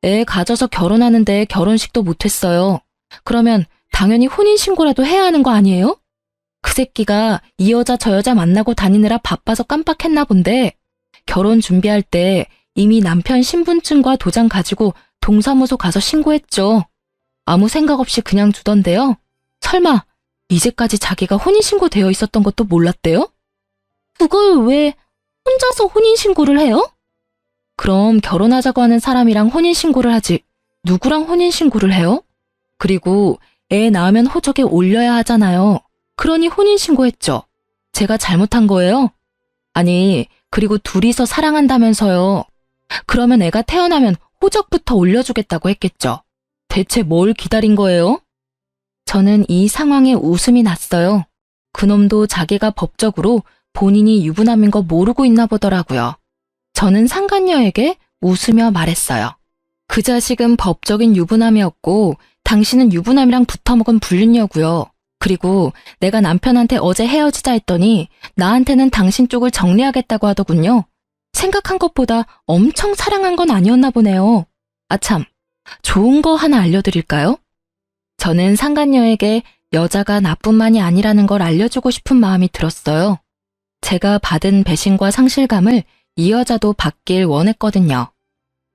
애 가져서 결혼하는데 결혼식도 못했어요. 그러면 당연히 혼인신고라도 해야 하는 거 아니에요? 그 새끼가 이 여자 저 여자 만나고 다니느라 바빠서 깜빡했나 본데 결혼 준비할 때 이미 남편 신분증과 도장 가지고 동사무소 가서 신고했죠. 아무 생각 없이 그냥 두던데요. 설마 이제까지 자기가 혼인신고 되어 있었던 것도 몰랐대요? 그걸 왜 혼자서 혼인신고를 해요? 그럼 결혼하자고 하는 사람이랑 혼인신고를 하지 누구랑 혼인신고를 해요? 그리고 애 낳으면 호적에 올려야 하잖아요. 그러니 혼인신고했죠. 제가 잘못한 거예요? 아니, 그리고 둘이서 사랑한다면서요. 그러면 애가 태어나면 호적부터 올려주겠다고 했겠죠. 대체 뭘 기다린 거예요? 저는 이 상황에 웃음이 났어요. 그놈도 자기가 법적으로 본인이 유부남인 거 모르고 있나 보더라고요. 저는 상간녀에게 웃으며 말했어요. 그 자식은 법적인 유부남이었고 당신은 유부남이랑 붙어먹은 불륜녀고요. 그리고 내가 남편한테 어제 헤어지자 했더니 나한테는 당신 쪽을 정리하겠다고 하더군요. 생각한 것보다 엄청 사랑한 건 아니었나 보네요. 아참, 좋은 거 하나 알려드릴까요? 저는 상간녀에게 여자가 나뿐만이 아니라는 걸 알려주고 싶은 마음이 들었어요. 제가 받은 배신과 상실감을 이 여자도 받길 원했거든요.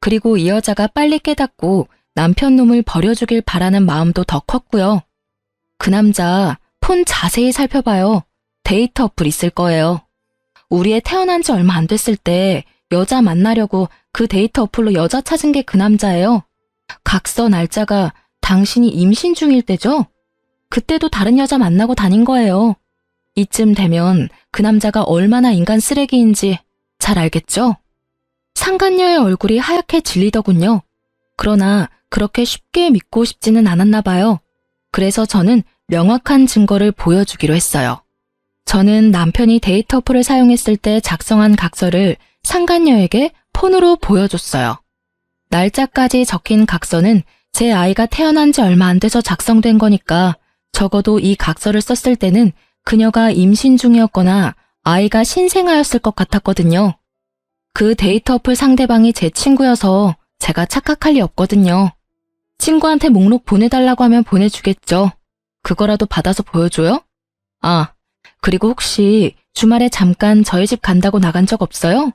그리고 이 여자가 빨리 깨닫고 남편 놈을 버려주길 바라는 마음도 더 컸고요. 그 남자 폰 자세히 살펴봐요. 데이터 어플 있을 거예요. 우리 애 태어난 지 얼마 안 됐을 때 여자 만나려고 그 데이터 어플로 여자 찾은 게 그 남자예요. 각서 날짜가 당신이 임신 중일 때죠? 그때도 다른 여자 만나고 다닌 거예요. 이쯤 되면 그 남자가 얼마나 인간 쓰레기인지 잘 알겠죠? 상간녀의 얼굴이 하얗게 질리더군요. 그러나 그렇게 쉽게 믿고 싶지는 않았나 봐요. 그래서 저는 명확한 증거를 보여주기로 했어요. 저는 남편이 데이터 어플을 사용했을 때 작성한 각서를 상간녀에게 폰으로 보여줬어요. 날짜까지 적힌 각서는 제 아이가 태어난 지 얼마 안 돼서 작성된 거니까 적어도 이 각서를 썼을 때는 그녀가 임신 중이었거나 아이가 신생아였을 것 같았거든요. 그 데이터 어플 상대방이 제 친구여서 제가 착각할 리 없거든요. 친구한테 목록 보내달라고 하면 보내주겠죠. 그거라도 받아서 보여줘요? 아, 그리고 혹시 주말에 잠깐 저희 집 간다고 나간 적 없어요?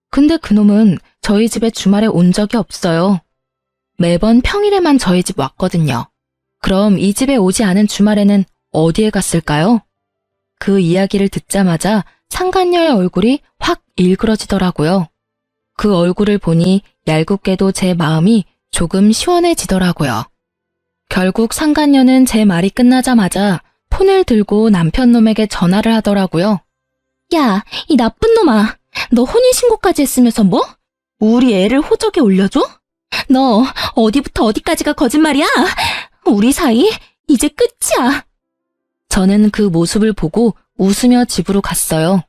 근데 그놈은 저희 집에 주말에 온 적이 없어요. 매번 평일에만 저희 집 왔거든요. 그럼 이 집에 오지 않은 주말에는 어디에 갔을까요? 그 이야기를 듣자마자 상간녀의 얼굴이 확 일그러지더라고요. 그 얼굴을 보니 얄궂게도 제 마음이 조금 시원해지더라고요. 결국 상간녀는 제 말이 끝나자마자 폰을 들고 남편 놈에게 전화를 하더라고요. 야, 이 나쁜 놈아. 너 혼인신고까지 했으면서 뭐? 우리 애를 호적에 올려줘? 너 어디부터 어디까지가 거짓말이야? 우리 사이 이제 끝이야. 저는 그 모습을 보고 웃으며 집으로 갔어요.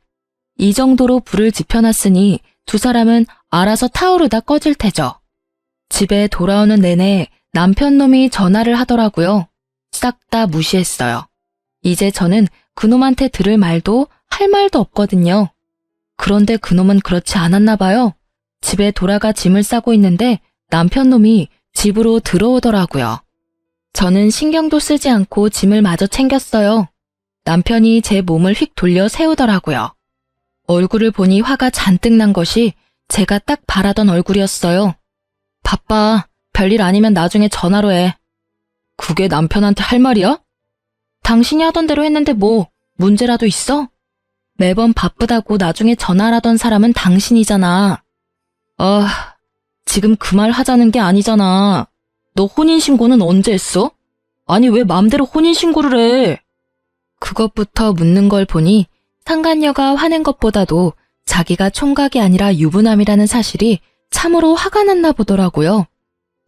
이 정도로 불을 지펴놨으니 두 사람은 알아서 타오르다 꺼질 테죠. 집에 돌아오는 내내 남편 놈이 전화를 하더라고요. 싹 다 무시했어요. 이제 저는 그놈한테 들을 말도 할 말도 없거든요. 그런데 그놈은 그렇지 않았나 봐요. 집에 돌아가 짐을 싸고 있는데 남편 놈이 집으로 들어오더라고요. 저는 신경도 쓰지 않고 짐을 마저 챙겼어요. 남편이 제 몸을 휙 돌려 세우더라고요. 얼굴을 보니 화가 잔뜩 난 것이 제가 딱 바라던 얼굴이었어요. 바빠. 별일 아니면 나중에 전화로 해. 그게 남편한테 할 말이야? 당신이 하던 대로 했는데 뭐 문제라도 있어? 매번 바쁘다고 나중에 전화하던 사람은 당신이잖아. 지금 그 말 하자는 게 아니잖아. 너 혼인신고는 언제 했어? 아니 왜 맘대로 혼인신고를 해? 그것부터 묻는 걸 보니 상간녀가 화낸 것보다도 자기가 총각이 아니라 유부남이라는 사실이 참으로 화가 났나 보더라고요.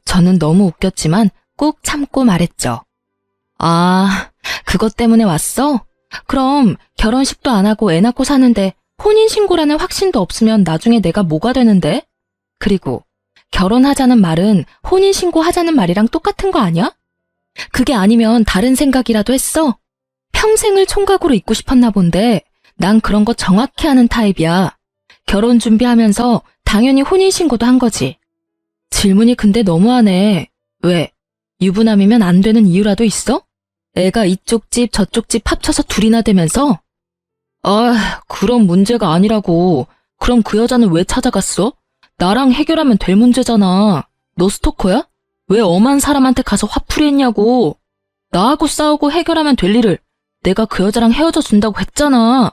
저는 너무 웃겼지만 꾹 참고 말했죠. 아, 그것 때문에 왔어? 그럼 결혼식도 안 하고 애 낳고 사는데 혼인신고라는 확신도 없으면 나중에 내가 뭐가 되는데? 그리고 결혼하자는 말은 혼인신고 하자는 말이랑 똑같은 거 아니야? 그게 아니면 다른 생각이라도 했어? 평생을 총각으로 있고 싶었나 본데 난 그런 거 정확히 아는 타입이야. 결혼 준비하면서 당연히 혼인신고도 한 거지. 질문이 근데 너무하네. 왜? 유부남이면 안 되는 이유라도 있어? 애가 이쪽 집 저쪽 집 합쳐서 둘이나 되면서? 그런 문제가 아니라고. 그럼 그 여자는 왜 찾아갔어? 나랑 해결하면 될 문제잖아. 너 스토커야? 왜 엄한 사람한테 가서 화풀이 했냐고. 나하고 싸우고 해결하면 될 일을 내가 그 여자랑 헤어져 준다고 했잖아.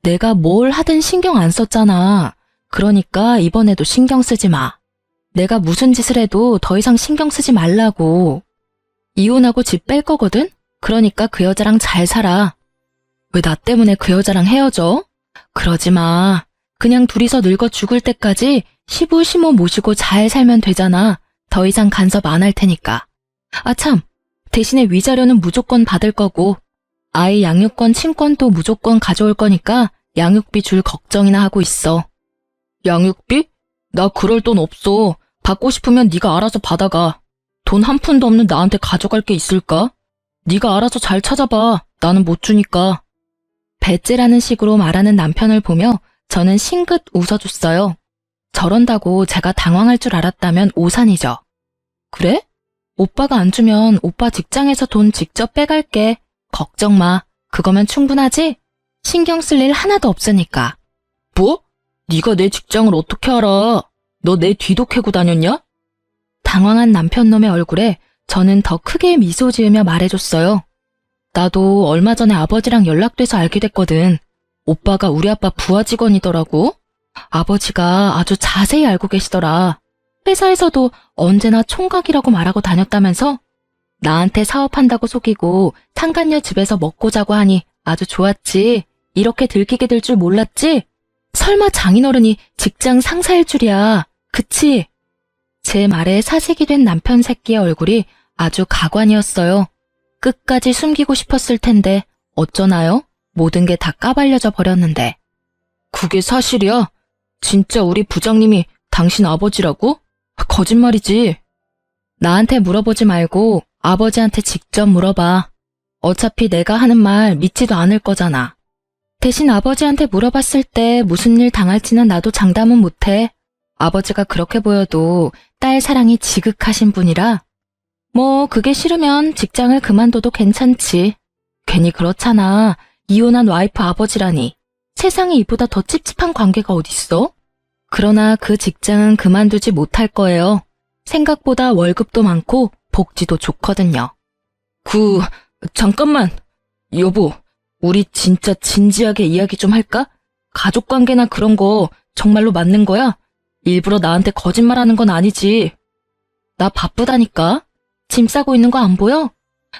내가 뭘 하든 신경 안 썼잖아. 그러니까 이번에도 신경 쓰지 마. 내가 무슨 짓을 해도 더 이상 신경 쓰지 말라고. 이혼하고 집 뺄 거거든? 그러니까 그 여자랑 잘 살아. 왜 나 때문에 그 여자랑 헤어져? 그러지 마. 그냥 둘이서 늙어 죽을 때까지 시부시모 모시고 잘 살면 되잖아. 더 이상 간섭 안 할 테니까. 참, 대신에 위자료는 무조건 받을 거고 아이 양육권 친권도 무조건 가져올 거니까 양육비 줄 걱정이나 하고 있어. 양육비? 나 그럴 돈 없어. 받고 싶으면 네가 알아서 받아가. 돈 한 푼도 없는 나한테 가져갈 게 있을까? 네가 알아서 잘 찾아봐. 나는 못 주니까. 배째라는 식으로 말하는 남편을 보며 저는 싱긋 웃어줬어요. 저런다고 제가 당황할 줄 알았다면 오산이죠. 그래? 오빠가 안 주면 오빠 직장에서 돈 직접 빼갈게. 걱정 마. 그거면 충분하지? 신경 쓸 일 하나도 없으니까. 뭐? 네가 내 직장을 어떻게 알아? 너 내 뒤도 캐고 다녔냐? 당황한 남편놈의 얼굴에 저는 더 크게 미소 지으며 말해줬어요. 나도 얼마 전에 아버지랑 연락돼서 알게 됐거든. 오빠가 우리 아빠 부하 직원이더라고. 아버지가 아주 자세히 알고 계시더라. 회사에서도 언제나 총각이라고 말하고 다녔다면서? 나한테 사업한다고 속이고 상간녀 집에서 먹고 자고 하니 아주 좋았지. 이렇게 들키게 될 줄 몰랐지? 설마 장인어른이 직장 상사일 줄이야. 그치? 제 말에 사색이 된 남편 새끼의 얼굴이 아주 가관이었어요. 끝까지 숨기고 싶었을 텐데 어쩌나요? 모든 게 다 까발려져 버렸는데. 그게 사실이야? 진짜 우리 부장님이 당신 아버지라고? 거짓말이지. 나한테 물어보지 말고 아버지한테 직접 물어봐. 어차피 내가 하는 말 믿지도 않을 거잖아. 대신 아버지한테 물어봤을 때 무슨 일 당할지는 나도 장담은 못해. 아버지가 그렇게 보여도 딸 사랑이 지극하신 분이라. 뭐 그게 싫으면 직장을 그만둬도 괜찮지. 괜히 그렇잖아. 이혼한 와이프 아버지라니. 세상에 이보다 더 찝찝한 관계가 어딨어? 그러나 그 직장은 그만두지 못할 거예요. 생각보다 월급도 많고 복지도 좋거든요. 잠깐만. 여보, 우리 진짜 진지하게 이야기 좀 할까? 가족관계나 그런 거 정말로 맞는 거야? 일부러 나한테 거짓말하는 건 아니지. 나 바쁘다니까. 짐 싸고 있는 거 안 보여?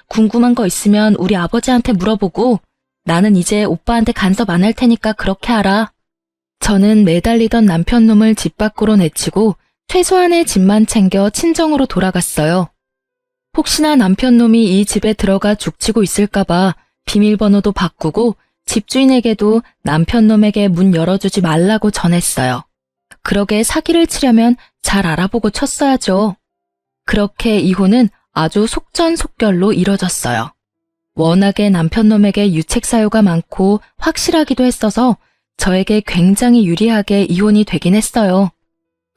궁금한 거 있으면 우리 아버지한테 물어보고 나는 이제 오빠한테 간섭 안 할 테니까 그렇게 하라. 저는 매달리던 남편놈을 집 밖으로 내치고 최소한의 짐만 챙겨 친정으로 돌아갔어요. 혹시나 남편놈이 이 집에 들어가 죽치고 있을까봐 비밀번호도 바꾸고 집주인에게도 남편놈에게 문 열어주지 말라고 전했어요. 그러게 사기를 치려면 잘 알아보고 쳤어야죠. 그렇게 이혼은 아주 속전속결로 이뤄졌어요. 워낙에 남편놈에게 유책 사유가 많고 확실하기도 했어서 저에게 굉장히 유리하게 이혼이 되긴 했어요.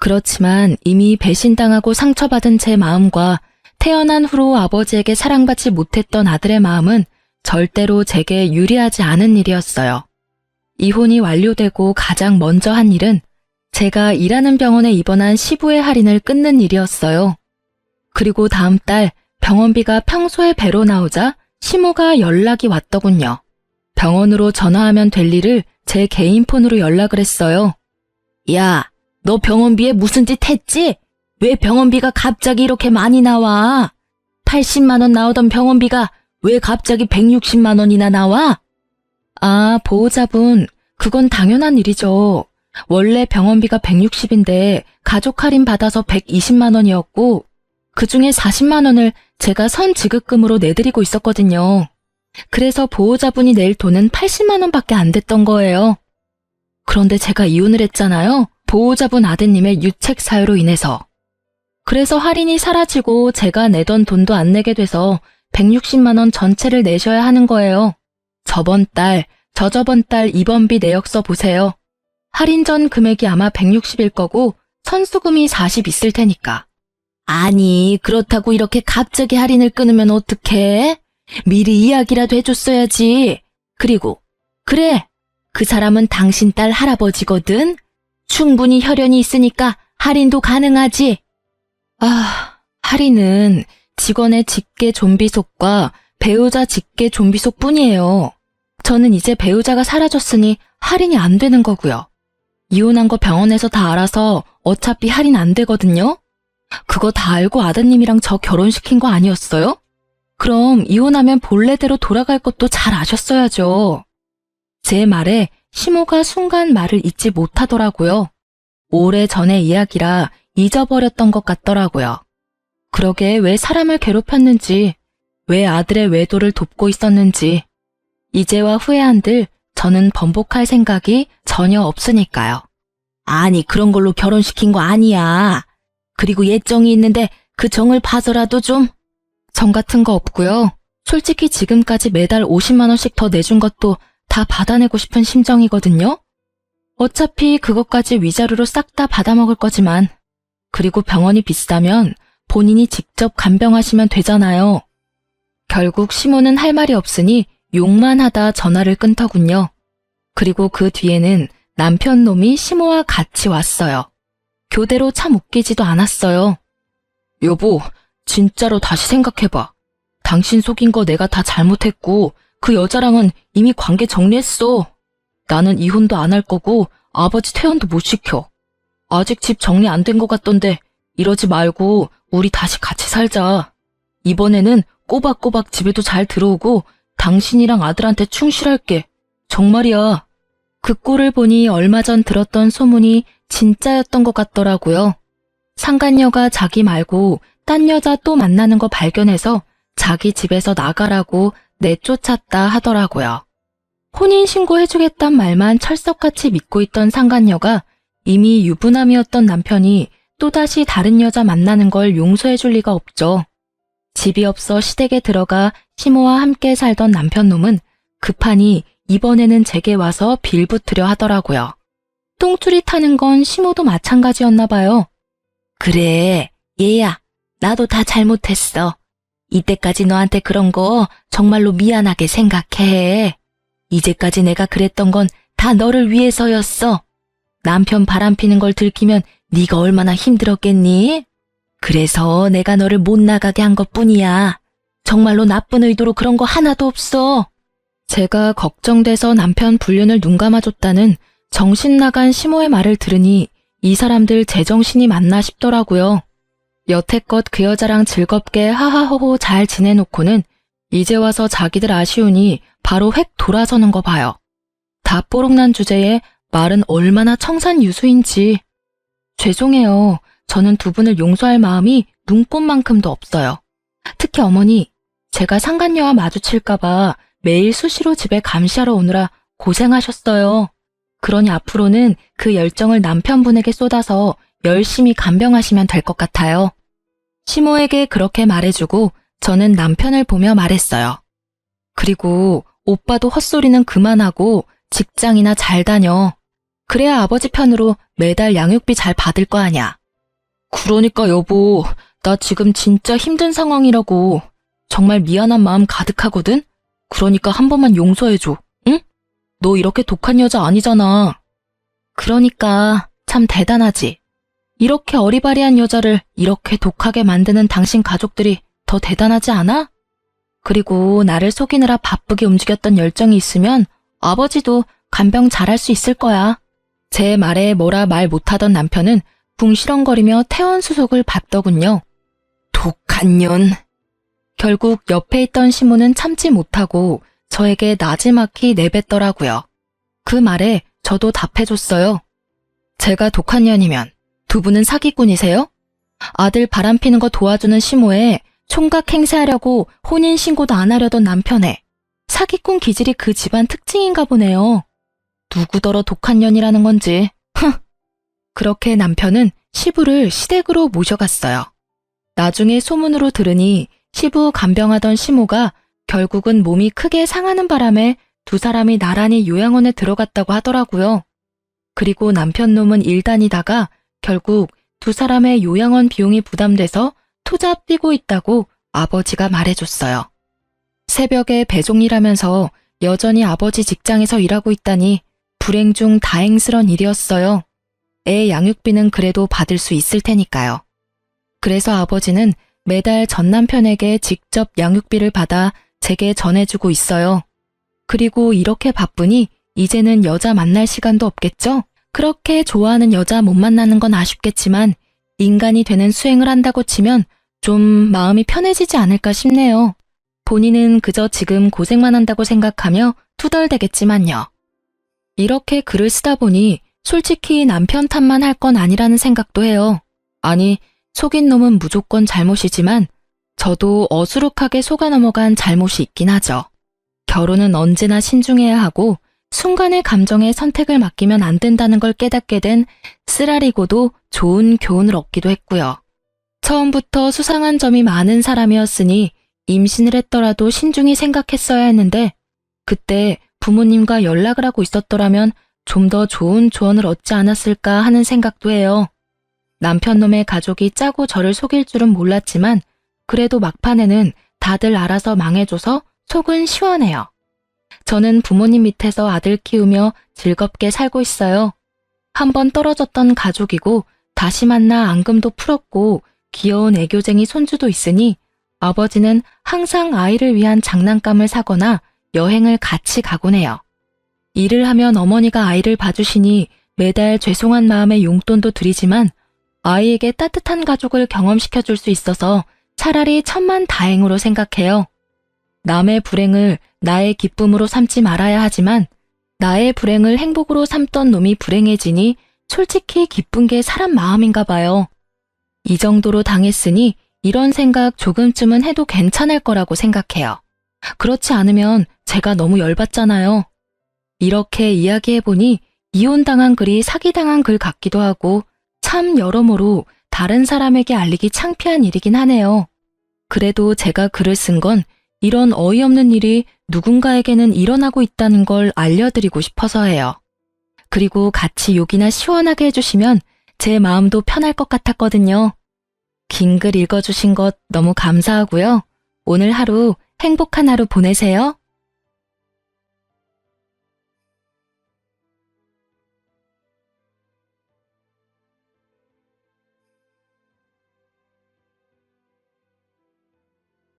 그렇지만 이미 배신당하고 상처받은 제 마음과 태어난 후로 아버지에게 사랑받지 못했던 아들의 마음은 절대로 제게 유리하지 않은 일이었어요. 이혼이 완료되고 가장 먼저 한 일은 제가 일하는 병원에 입원한 시부의 할인을 끊는 일이었어요. 그리고 다음 달 병원비가 평소의 배로 나오자 시모가 연락이 왔더군요. 병원으로 전화하면 될 일을 제 개인 폰으로 연락을 했어요. 야, 너 병원비에 무슨 짓 했지? 왜 병원비가 갑자기 이렇게 많이 나와? 80만 원 나오던 병원비가 왜 갑자기 160만 원이나 나와? 아, 보호자분, 그건 당연한 일이죠. 원래 병원비가 160인데 가족 할인 받아서 120만 원이었고 그중에 40만 원을 제가 선지급금으로 내드리고 있었거든요. 그래서 보호자분이 낼 돈은 80만 원밖에 안 됐던 거예요. 그런데 제가 이혼을 했잖아요. 보호자분 아드님의 유책 사유로 인해서. 그래서 할인이 사라지고 제가 내던 돈도 안 내게 돼서 160만 원 전체를 내셔야 하는 거예요. 저번 달, 저저번 달 입원비 내역서 보세요. 할인 전 금액이 아마 160일 거고 선수금이 40 있을 테니까. 아니, 그렇다고 이렇게 갑자기 할인을 끊으면 어떡해? 미리 이야기라도 해줬어야지. 그리고 그래, 그 사람은 당신 딸 할아버지거든. 충분히 혈연이 있으니까 할인도 가능하지. 아, 할인은 직원의 직계 좀비속과 배우자 직계 좀비속 뿐이에요. 저는 이제 배우자가 사라졌으니 할인이 안 되는 거고요. 이혼한 거 병원에서 다 알아서 어차피 할인 안 되거든요. 그거 다 알고 아드님이랑 저 결혼시킨 거 아니었어요? 그럼 이혼하면 본래대로 돌아갈 것도 잘 아셨어야죠. 제 말에 시모가 순간 말을 잊지 못하더라고요. 오래전의 이야기라 잊어버렸던 것 같더라고요. 그러게 왜 사람을 괴롭혔는지, 왜 아들의 외도를 돕고 있었는지, 이제와 후회한들 저는 번복할 생각이 전혀 없으니까요. 아니, 그런 걸로 결혼시킨 거 아니야. 그리고 예정이 있는데 그 정을 봐서라도 좀. 정 같은 거 없고요. 솔직히 지금까지 매달 50만 원씩 더 내준 것도 다 받아내고 싶은 심정이거든요. 어차피 그것까지 위자료로 싹 다 받아먹을 거지만. 그리고 병원이 비싸면 본인이 직접 간병하시면 되잖아요. 결국 시모는 할 말이 없으니 욕만 하다 전화를 끊더군요. 그리고 그 뒤에는 남편 놈이 시모와 같이 왔어요. 교대로 참 웃기지도 않았어요. 여보, 진짜로 다시 생각해봐. 당신 속인 거 내가 다 잘못했고 그 여자랑은 이미 관계 정리했어. 나는 이혼도 안 할 거고 아버지 퇴원도 못 시켜. 아직 집 정리 안 된 것 같던데 이러지 말고 우리 다시 같이 살자. 이번에는 꼬박꼬박 집에도 잘 들어오고 당신이랑 아들한테 충실할게. 정말이야. 그 꼴을 보니 얼마 전 들었던 소문이 진짜였던 것 같더라고요. 상간녀가 자기 말고 딴 여자 또 만나는 거 발견해서 자기 집에서 나가라고 내쫓았다 하더라고요. 혼인신고해주겠단 말만 철석같이 믿고 있던 상간녀가 이미 유부남이었던 남편이 또다시 다른 여자 만나는 걸 용서해줄 리가 없죠. 집이 없어 시댁에 들어가 시모와 함께 살던 남편놈은 급하니 이번에는 제게 와서 빌붙으려 하더라고요. 똥줄이 타는 건 시모도 마찬가지였나 봐요. 그래, 얘야, 나도 다 잘못했어. 이때까지 너한테 그런 거 정말로 미안하게 생각해. 이제까지 내가 그랬던 건 다 너를 위해서였어. 남편 바람피는 걸 들키면 네가 얼마나 힘들었겠니? 그래서 내가 너를 못 나가게 한 것뿐이야. 정말로 나쁜 의도로 그런 거 하나도 없어. 제가 걱정돼서 남편 불륜을 눈감아줬다는 정신 나간 시모의 말을 들으니 이 사람들 제정신이 맞나 싶더라고요. 여태껏 그 여자랑 즐겁게 하하호호 잘 지내놓고는 이제 와서 자기들 아쉬우니 바로 획 돌아서는 거 봐요. 다 뽀록난 주제에 말은 얼마나 청산유수인지. 죄송해요. 저는 두 분을 용서할 마음이 눈꼽만큼도 없어요. 특히 어머니, 제가 상간녀와 마주칠까봐 매일 수시로 집에 감시하러 오느라 고생하셨어요. 그러니 앞으로는 그 열정을 남편분에게 쏟아서 열심히 간병하시면 될 것 같아요. 시모에게 그렇게 말해주고 저는 남편을 보며 말했어요. 그리고 오빠도 헛소리는 그만하고 직장이나 잘 다녀. 그래야 아버지 편으로 매달 양육비 잘 받을 거 아냐. 그러니까 여보, 나 지금 진짜 힘든 상황이라고. 정말 미안한 마음 가득하거든? 그러니까 한 번만 용서해줘, 응? 너 이렇게 독한 여자 아니잖아. 그러니까 참 대단하지. 이렇게 어리바리한 여자를 이렇게 독하게 만드는 당신 가족들이 더 대단하지 않아? 그리고 나를 속이느라 바쁘게 움직였던 열정이 있으면 아버지도 간병 잘할 수 있을 거야. 제 말에 뭐라 말 못하던 남편은 궁시렁거리며 퇴원수속을 밟더군요. 독한 년. 결국 옆에 있던 시모는 참지 못하고 저에게 나지막히 내뱉더라고요. 그 말에 저도 답해줬어요. 제가 독한 년이면 두 분은 사기꾼이세요? 아들 바람피는 거 도와주는 시모에 총각 행세하려고 혼인신고도 안 하려던 남편에 사기꾼 기질이 그 집안 특징인가 보네요. 누구더러 독한 년이라는 건지. 그렇게 남편은 시부를 시댁으로 모셔갔어요. 나중에 소문으로 들으니 시부 간병하던 시모가 결국은 몸이 크게 상하는 바람에 두 사람이 나란히 요양원에 들어갔다고 하더라고요. 그리고 남편 놈은 일 다니다가 결국 두 사람의 요양원 비용이 부담돼서 투자 뛰고 있다고 아버지가 말해줬어요. 새벽에 배송일하면서 여전히 아버지 직장에서 일하고 있다니 불행 중 다행스런 일이었어요. 애 양육비는 그래도 받을 수 있을 테니까요. 그래서 아버지는 매달 전 남편에게 직접 양육비를 받아 제게 전해주고 있어요. 그리고 이렇게 바쁘니 이제는 여자 만날 시간도 없겠죠? 그렇게 좋아하는 여자 못 만나는 건 아쉽겠지만 인간이 되는 수행을 한다고 치면 좀 마음이 편해지지 않을까 싶네요. 본인은 그저 지금 고생만 한다고 생각하며 투덜대겠지만요. 이렇게 글을 쓰다 보니 솔직히 남편 탓만 할 건 아니라는 생각도 해요. 아니, 속인 놈은 무조건 잘못이지만 저도 어수룩하게 속아 넘어간 잘못이 있긴 하죠. 결혼은 언제나 신중해야 하고 순간의 감정에 선택을 맡기면 안 된다는 걸 깨닫게 된 쓰라리고도 좋은 교훈을 얻기도 했고요. 처음부터 수상한 점이 많은 사람이었으니 임신을 했더라도 신중히 생각했어야 했는데 그때 부모님과 연락을 하고 있었더라면 좀 더 좋은 조언을 얻지 않았을까 하는 생각도 해요. 남편 놈의 가족이 짜고 저를 속일 줄은 몰랐지만 그래도 막판에는 다들 알아서 망해줘서 속은 시원해요. 저는 부모님 밑에서 아들 키우며 즐겁게 살고 있어요. 한번 떨어졌던 가족이고 다시 만나 앙금도 풀었고 귀여운 애교쟁이 손주도 있으니 아버지는 항상 아이를 위한 장난감을 사거나 여행을 같이 가곤 해요. 일을 하면 어머니가 아이를 봐주시니 매달 죄송한 마음에 용돈도 드리지만 아이에게 따뜻한 가족을 경험시켜줄 수 있어서 차라리 천만다행으로 생각해요. 남의 불행을 나의 기쁨으로 삼지 말아야 하지만 나의 불행을 행복으로 삼던 놈이 불행해지니 솔직히 기쁜 게 사람 마음인가 봐요. 이 정도로 당했으니 이런 생각 조금쯤은 해도 괜찮을 거라고 생각해요. 그렇지 않으면 제가 너무 열받잖아요. 이렇게 이야기해보니 이혼당한 글이 사기당한 글 같기도 하고 참 여러모로 다른 사람에게 알리기 창피한 일이긴 하네요. 그래도 제가 글을 쓴 건 이런 어이없는 일이 누군가에게는 일어나고 있다는 걸 알려드리고 싶어서예요. 그리고 같이 욕이나 시원하게 해주시면 제 마음도 편할 것 같았거든요. 긴 글 읽어주신 것 너무 감사하고요. 오늘 하루 행복한 하루 보내세요.